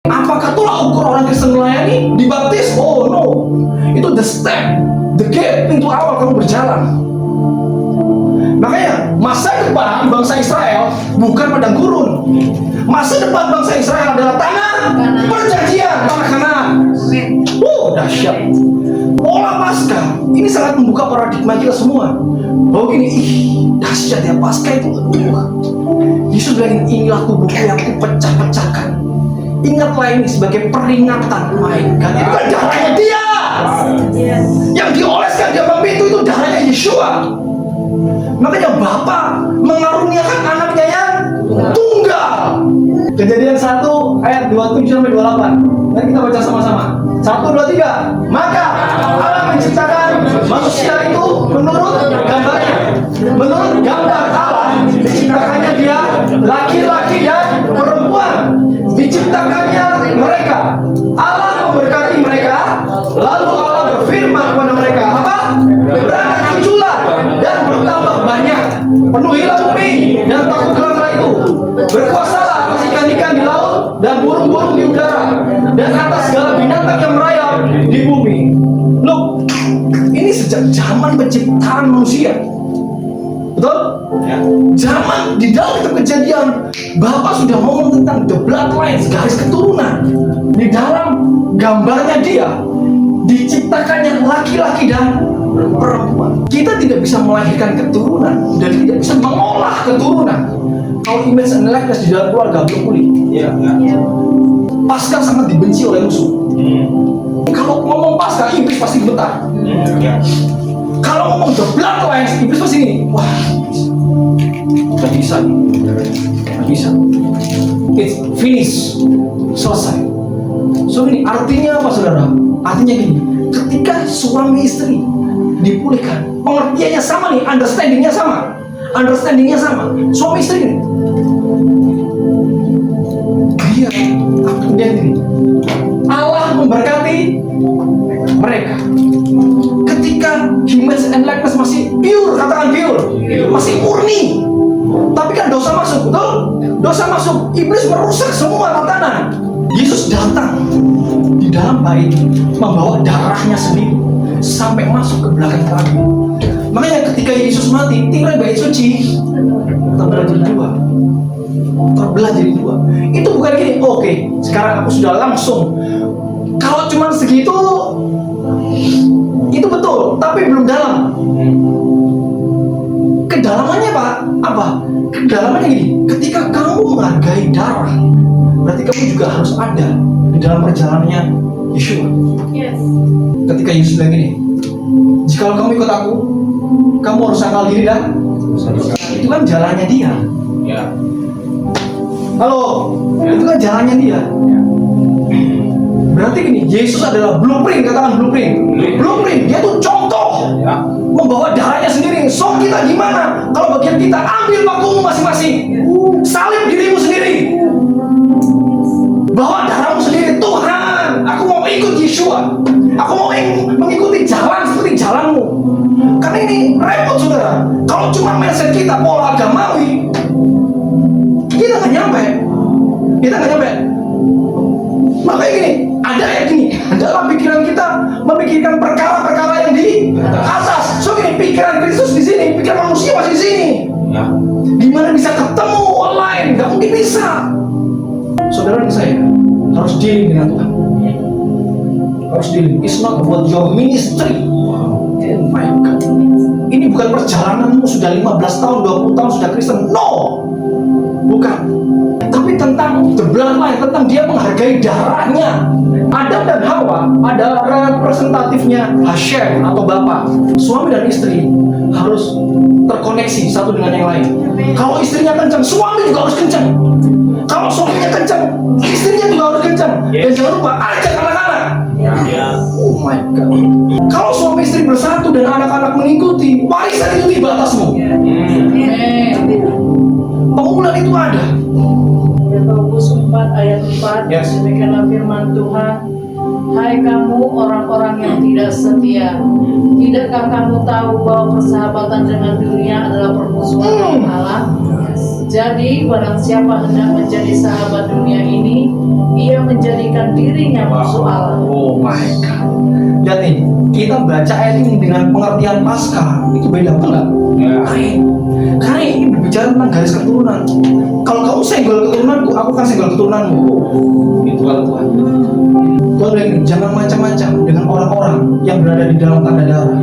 Apakah itulah ukur orang Kristen melayani? Dibaptis? Oh no. Itu the step, the gate, pintu awal kamu berjalan. Makanya masa depan bangsa Israel bukan padang gurun. Masa depan bangsa Israel adalah tanah perjanjian, tanah Kanaan. Dahsyat. Pola Paskah ini sangat membuka paradigma kita semua. Bahwa gini, dahsyat ya Paskah itu. Yesus bilang, inilah tubuhku yang kupecah-pecahkan. Ingatlah ini sebagai peringatan. Mainkan itu kan darahnya dia. Yang dioleskan di ambang pintu itu darahnya Yeshua. Makanya Bapa mengaruniakan anaknya yang tunggal. Kejadian 1 ayat 27 sampai 28. Mari kita baca sama-sama. 1, 2, 3. Maka Allah menciptakan manusia itu menurut gambarnya. Menurut gambar Allah diciptakannya dia laki-laki dan perempuan. Diciptakannya mereka. Allah memberkati mereka. Lalu Allah berfirman kepada mereka, apa? Beranaklah dan bertambah banyak. Penuhilah bumi dan taklukkanlah itu. Berkuasalah atas ikan-ikan di laut dan burung-burung di udara dan atas segala binatang yang merayap di bumi. Look, ini sejak zaman penciptaan manusia. Betul? Ya. Zaman di dalam kitab Kejadian, Bapak sudah ngomong tentang the bloodlines, garis keturunan. Di dalam gambarnya dia diciptakannya laki-laki dan perempuan. Kita tidak bisa melahirkan keturunan dan tidak bisa mengolah keturunan kalau image and likeness di dalam keluarga belum pulih. Paskah sangat dibenci oleh musuh. Kalau ngomong Paskah, iblis pasti gemetar. Kalau ngomong the bloodlines, iblis pasti ini, wah, nggak bisa, nggak bisa. It's finished, selesai. So ini artinya apa, saudara? Artinya gini, ketika suami istri dipulihkan, pengertiannya sama nih, understandingnya sama, suami istri ini. Dia gini, Allah memberkati mereka. Ketika image and likeness masih pure, katakan pure, masih murni. Tapi kan dosa masuk, betul? Dosa masuk, iblis merusak semua tatanan. Yesus datang di dalam bait membawa darahnya sendiri sampai masuk ke belakang kami. Makanya ketika Yesus mati, tirai bait suci terbelah jadi dua. Itu bukan gini, oke, sekarang aku sudah langsung. Kalau cuma segitu, itu betul, tapi belum dalam. Kedalamannya Pak, apa? Kedalamannya gini, ketika kamu menghargai darah, berarti kamu juga harus ada di dalam perjalanannya Yeshua. Yes. Ketika Yesus bilang gini, jika kamu ikut aku, kamu harus sangkal diri dan itu kan jalannya dia. Ya. Halo, itu kan jalannya dia. Ya. Berarti gini, Yesus adalah blueprint, katakan blueprint. Blueprint, dia tuh contoh. Ya. Membawa darahnya sendiri. So kita gimana? Kalau bagian kita, ambil waktumu masing-masing. Salib dirimu sendiri. Bawa darahmu sendiri. Tuhan, aku mau ikut Yeshua. Aku mau mengikuti jalan seperti jalanmu. Karena ini repot, saudara. Kalau cuma mindset kita pola agamawi, kita nggak nyampe. Makanya gini, ada yang gini, dalam pikiran kita memikirkan perkara-perkara yang di atas. So gini, pikiran Kristus di sini, pikiran manusia masih di sini. Gimana bisa ketemu online? Gak mungkin bisa. Saudara dan saya harus dealing dengan Tuhan. Harus dealing. It's not about your ministry. Oh my God. Ini bukan perjalananmu sudah 15 tahun, 20 tahun sudah Kristen. No, bukan. Tapi tentang the bloodline, tentang dia menghargai darahnya. Adam dan Hawa adalah representatifnya Hashem atau Bapa. Suami dan istri harus terkoneksi satu dengan yang lain. Kalau istrinya kencang, suami juga harus kencang. Kalau suaminya kencang, istrinya juga harus kencang. Dan jangan lupa ajak anak-anak. Oh my God. Kalau suami istri bersatu dan anak-anak mengikuti, warisan itu tiba atasmu. Pengulangan itu ada. Yakobus 4 ayat 4. Demikianlah firman Tuhan. Hai kamu orang-orang yang tidak setia, tidakkah kamu tahu bahwa persahabatan dengan dunia adalah permusuhan dengan Allah? Jadi barang siapa hendak menjadi sahabat dunia ini, ia menjadikan dirinya musuh Allah. Oh my God. Lihat nih, kita baca ayat ini dengan pengertian Paskah itu beda banget. Karena ini berbicara tentang garis keturunan. Kalau kamu senggol keturunanku, aku akan senggol keturunanmu. Itu kan Tuhan. Tuhan bilang, jangan macam-macam dengan orang-orang yang berada di dalam tanda darah.